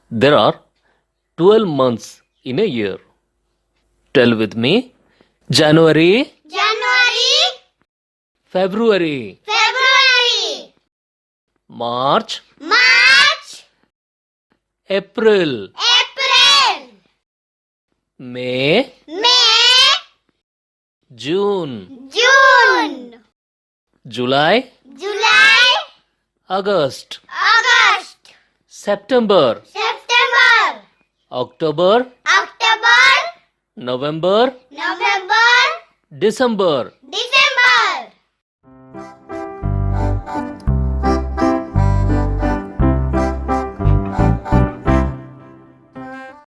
There are 12 months in a year. Tell with me. January, January, February, February, March, March, April, April, May, May, June, June, July, July, August, August, September, September, October, October, November, November, December. December.